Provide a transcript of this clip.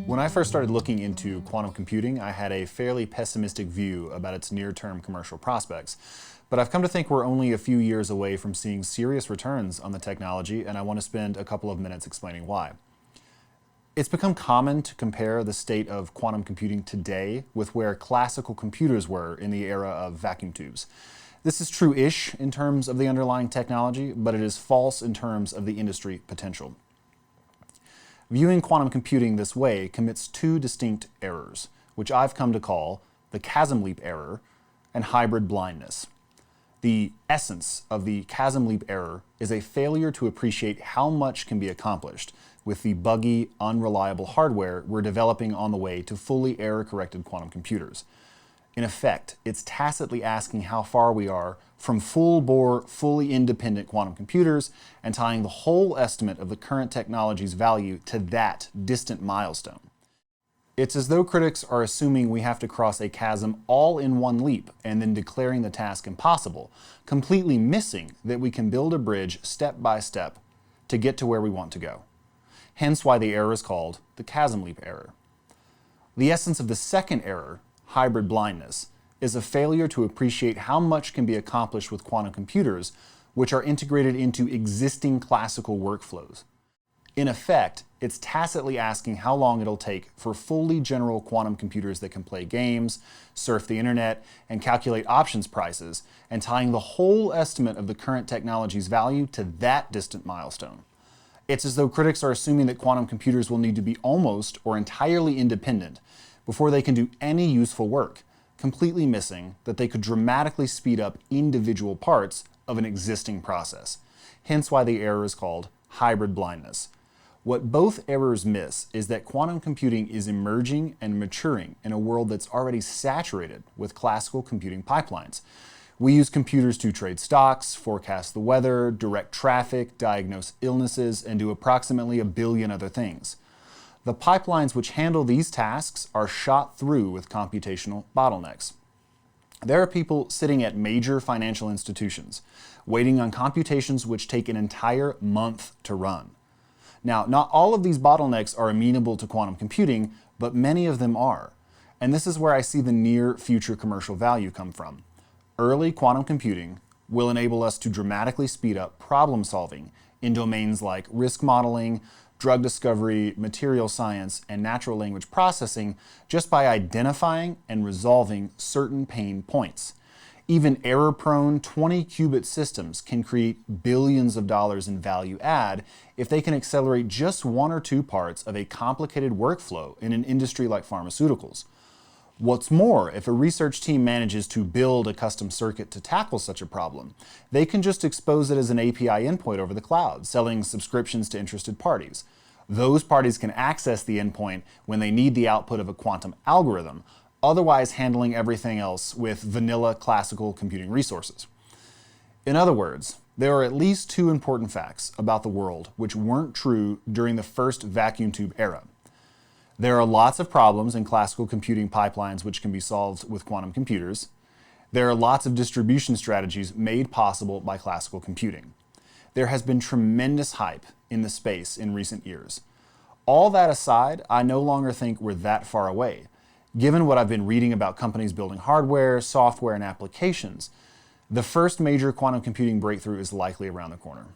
When I first started looking into quantum computing, I had a fairly pessimistic view about its near-term commercial prospects. But I've come to think we're only a few years away from seeing serious returns on the technology, and I want to spend a couple of minutes explaining why. It's become common to compare the state of quantum computing today with where classical computers were in the era of vacuum tubes. This is true-ish in terms of the underlying technology, but it is false in terms of the industry potential. Viewing quantum computing this way commits two distinct errors, which I've come to call the chasm leap error and hybrid blindness. The essence of the chasm leap error is a failure to appreciate how much can be accomplished with the buggy, unreliable hardware we're developing on the way to fully error-corrected quantum computers. In effect, it's tacitly asking how far we are from full-bore, fully independent quantum computers and tying the whole estimate of the current technology's value to that distant milestone. It's as though critics are assuming we have to cross a chasm all in one leap and then declaring the task impossible, completely missing that we can build a bridge step by step to get to where we want to go. Hence why the error is called the chasm leap error. The essence of the second error, hybrid blindness, is a failure to appreciate how much can be accomplished with quantum computers, which are integrated into existing classical workflows. In effect, it's tacitly asking how long it'll take for fully general quantum computers that can play games, surf the internet, and calculate options prices, and tying the whole estimate of the current technology's value to that distant milestone. It's as though critics are assuming that quantum computers will need to be almost or entirely independent before they can do any useful work, completely missing that they could dramatically speed up individual parts of an existing process. Hence why the error is called hybrid blindness. What both errors miss is that quantum computing is emerging and maturing in a world that's already saturated with classical computing pipelines. We use computers to trade stocks, forecast the weather, direct traffic, diagnose illnesses, and do approximately 1 billion other things. The pipelines which handle these tasks are shot through with computational bottlenecks. There are people sitting at major financial institutions, waiting on computations which take an entire month to run. Now, not all of these bottlenecks are amenable to quantum computing, but many of them are. And this is where I see the near future commercial value come from. Early quantum computing will enable us to dramatically speed up problem solving in domains like risk modeling, drug discovery, material science, and natural language processing just by identifying and resolving certain pain points. Even error-prone 20-qubit systems can create billions of dollars in value add if they can accelerate just one or two parts of a complicated workflow in an industry like pharmaceuticals. What's more, if a research team manages to build a custom circuit to tackle such a problem, they can just expose it as an API endpoint over the cloud, selling subscriptions to interested parties. Those parties can access the endpoint when they need the output of a quantum algorithm, otherwise handling everything else with vanilla classical computing resources. In other words, there are at least two important facts about the world which weren't true during the first vacuum tube era. There are lots of problems in classical computing pipelines which can be solved with quantum computers. There are lots of distribution strategies made possible by classical computing. There has been tremendous hype in the space in recent years. All that aside, I no longer think we're that far away. Given what I've been reading about companies building hardware, software, and applications, the first major quantum computing breakthrough is likely around the corner.